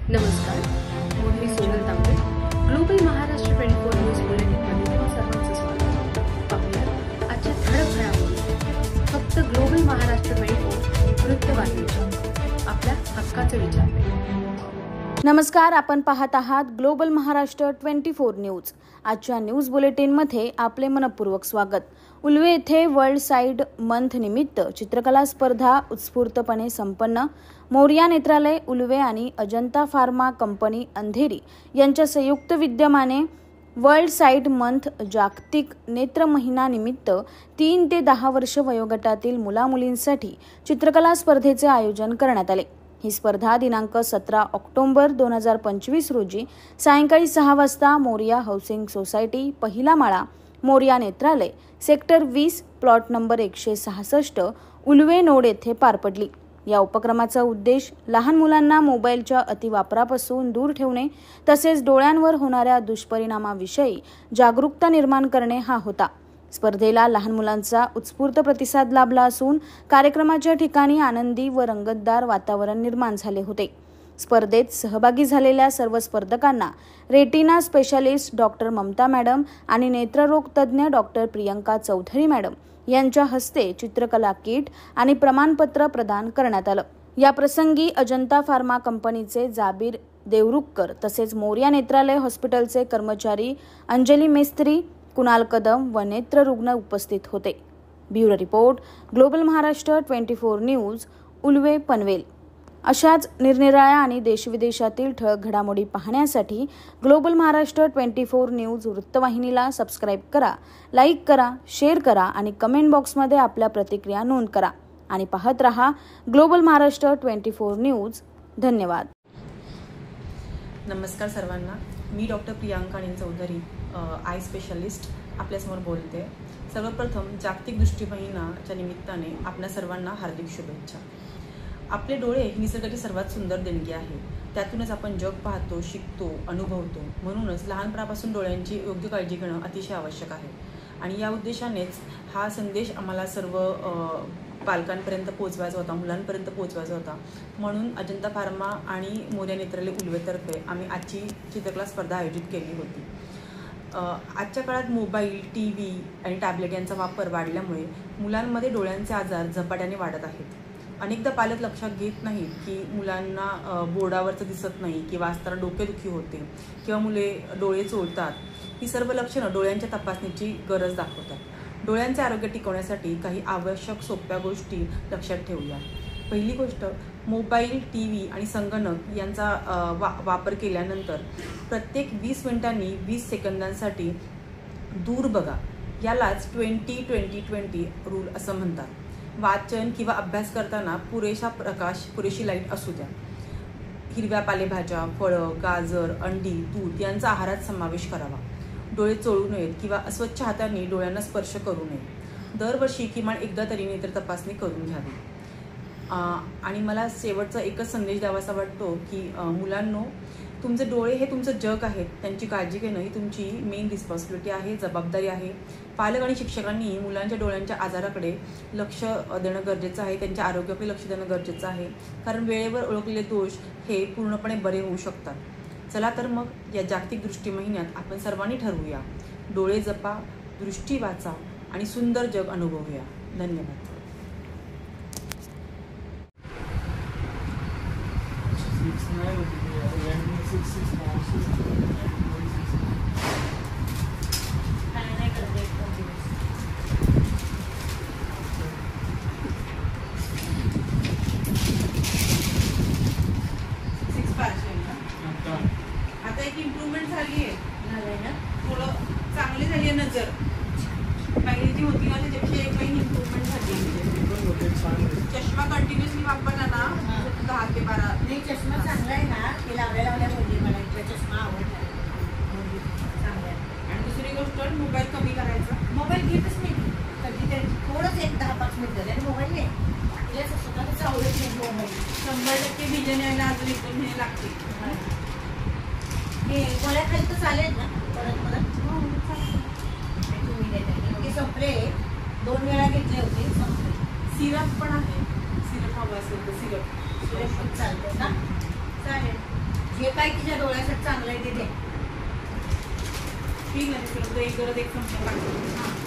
नमस्कार, मी सोनल तांबे. Global Maharashtra 24 news बुलेटिनमध्ये तुम्हा सर्वांचं स्वागत. पाहूया आजच्या ठळक घडामोडी. फक्त ग्लोबल महाराष्ट्र 24 वृत्तवाहिनीच्या आपल्या हक्काचे विचार. नमस्कार, आपण पाहत आहात ग्लोबल महाराष्ट्र 24 न्यूज. आजच्या न्यूज बुलेटिनमध्ये आपले मनपूर्वक स्वागत. उल्वे येथे वर्ल्ड साइड मंथ निमित्त चित्रकला स्पर्धा उत्स्फूर्तपणे संपन्न. मोरया नेत्रालय उल्वे आणि अजंता फार्मा कंपनी अंधेरी यांच्या संयुक्त विद्यमाने वर्ल्ड साइड मंथ जागतिक नेत्र महिना निमित्त 3 ते 10 वर्ष वयोगटातील मुलामुलींसाठी चित्रकला स्पर्धेचे आयोजन करण्यात आले. ही स्पर्धा दिनांक 17 ऑक्टोबर 2025 रोजी सायंकाळी 6 वाजता मोरया हाऊसिंग सोसायटी, पहिला माळा, Morya Netralaya, sector 20, plot number 166, Ulwe node येथे पार पडली. या उपक्रमाचा उद्देश लहान मुलांना मोबाईलच्या अतिवापरापासून दूर ठेवणे तसेच डोळ्यांवर होणाऱ्या दुष्परिणामाविषयी जागरूकता निर्माण करणे हा होता. स्पर्धेला लहान मुलांचा उत्स्फूर्त प्रतिसाद लाभला असून कार्यक्रमाच्या ठिकाणी आनंदी व रंगतदार वातावरण निर्माण झाले होते. स्पर्धेत सहभागी झालेल्या सर्व स्पर्धकांना retina specialist doctor Mamata madam आणि नेत्ररोग तज्ज्ञ डॉक्टर प्रियंका चौधरी मॅडम यांच्या हस्ते चित्रकला किट आणि प्रमाणपत्र प्रदान करण्यात आलं. या प्रसंगी अजंता फार्मा कंपनीचे जाबीर देवरुखकर तसेच मोरया नेत्रालय हॉस्पिटलचे कर्मचारी अंजली मेस्त्री, कुणाल कदम व नेत्ररुग्ण उपस्थित होते. Bureau report, global Maharashtra 24 news, Ulwe, Panvel. अशाच निरनिराळ्या आणि देशविदेशातील ठळक घडामोडी पाहण्यासाठी ग्लोबल महाराष्ट्र 24 न्यूज वृत्तवाहिनीला सबस्क्राईब करा, लाईक करा, शेअर करा आणि कमेंट बॉक्समध्ये आपल्या प्रतिक्रिया नोंद करा आणि पाहत रहा ग्लोबल महाराष्ट्र 24 न्यूज. धन्यवाद. नमस्कार सर्वांना. मी doctor Priyanka Chaudhary, eye specialist आपल्यासमोर बोलते. सर्वप्रथम जागतिक दृष्टी महिन्याच्या निमित्ताने आपल्या सर्वांना हार्दिक शुभेच्छा. आपले डोळे ही निसर्गाची सर्वात सुंदर देणगी आहे. त्यातूनच आपण जग पाहतो, शिकतो, अनुभवतो. म्हणूनच लहानपणापासून डोळ्यांची योग्य काळजी घेणं अतिशय आवश्यक आहे. आणि या उद्देशानेच हा संदेश आम्हाला सर्व पालकांपर्यंत पोहोचवायचा होता, मुलांपर्यंत पोहोचवायचा होता. म्हणून अजंता फार्मा आणि मोरया नेत्रालय उल्वेतर्फे आम्ही आजची चित्रकला स्पर्धा आयोजित केली होती. आजच्या काळात मोबाईल, TV आणि टॅबलेट यांचा वापर वाढल्यामुळे मुलांमध्ये डोळ्यांचे आजार झपाट्याने वाढत आहेत. अनेकदा पालक लक्षात घेत नाहीत की मुलांना बोर्डावरचं दिसत नाही किंवा वाचताना डोकेदुखी होते किंवा मुले डोळे चोळतात. ही सर्व लक्षणं डोळ्यांच्या तपासणीची गरज दाखवतात. डोळ्यांचे आरोग्य टिकवण्यासाठी काही आवश्यक सोप्या गोष्टी लक्षात ठेवूया. पहिली गोष्ट, मोबाईल, TV आणि संगणक यांचा वापर केल्यानंतर प्रत्येक 20 मिनिटांनी 20 सेकंदांसाठी दूर बघा. यालाच 20-20-20 रूल असं म्हणतात. वाचन किंवा अभ्यास करताना पुरेसा प्रकाश, पुरेशी लाईट असू द्या. हिरव्या पालेभाज्या, फळं, गाजर, अंडी, दूध यांचा आहारात समावेश करावा. डोळे चोळू नयेत किंवा अस्वच्छ हातांनी डोळ्यांना स्पर्श करू नये. दरवर्षी किमान एकदा तरी नेत्र तपासणी करून घ्यावी. आणि मला शेवटचा एकच संदेश द्यावासा वाटतो की मुलांनो, तुमचे डोळे हे तुमचं जग आहेत. त्यांची काळजी घेणं ही तुमची मेन रिस्पॉन्सिबिलिटी आहे, जबाबदारी आहे. पालक आणि शिक्षकांनी मुलांच्या डोळ्यांच्या आजाराकडे लक्ष देणं गरजेचं आहे. त्यांच्या आरोग्याकडे लक्ष देणं गरजेचं आहे. कारण वेळेवर ओळखलेले दोष हे पूर्णपणे बरे होऊ शकतात. चला तर मग या जागतिक दृष्टी महिन्यात आपण सर्वांनी ठरवूया, डोळे जपा, दृष्टी वाचा आणि सुंदर जग अनुभवूया. धन्यवाद. आता एक इम्प्रूव्हमेंट झाली आहे ना, थोडं चांगली झाली आहे नजर. पहिली जी होती ना त्याच्यापेक्षा एक काही इम्प्रूव्हमेंट झाली आहे. चष्मा कंटिन्युअसली वापरला ना 10 ते 12. नाही, चष्मा चांगला आहे ना, ते लावल्या बोलली मला चष्मा आवडला, चांगला आहे. आणि दुसरी गोष्ट, मोबाईल कमी करायचा. मोबाईल घेतच नाही कधी तरी, थोडंच 1-10-5 मिनिटं झाले आणि मोबाईल नाही. आपल्या स्वतःच आवडत नाही मोबाईल. 100% विजन यायला अजून 1 महिने लागतील. हे गोळ्या खाली तर चालेल ना परत तुम्ही देते संपले. 2 वेळा घेतले होते, संपले. सिरप पण आहे, सिरप हवं असेल तर सिरप चालते ना, चालेल. जे काय तिच्या डोळ्यासाठी चांगलं आहे ते दे. ठीक आहे, एक गरज एक संपलं. हां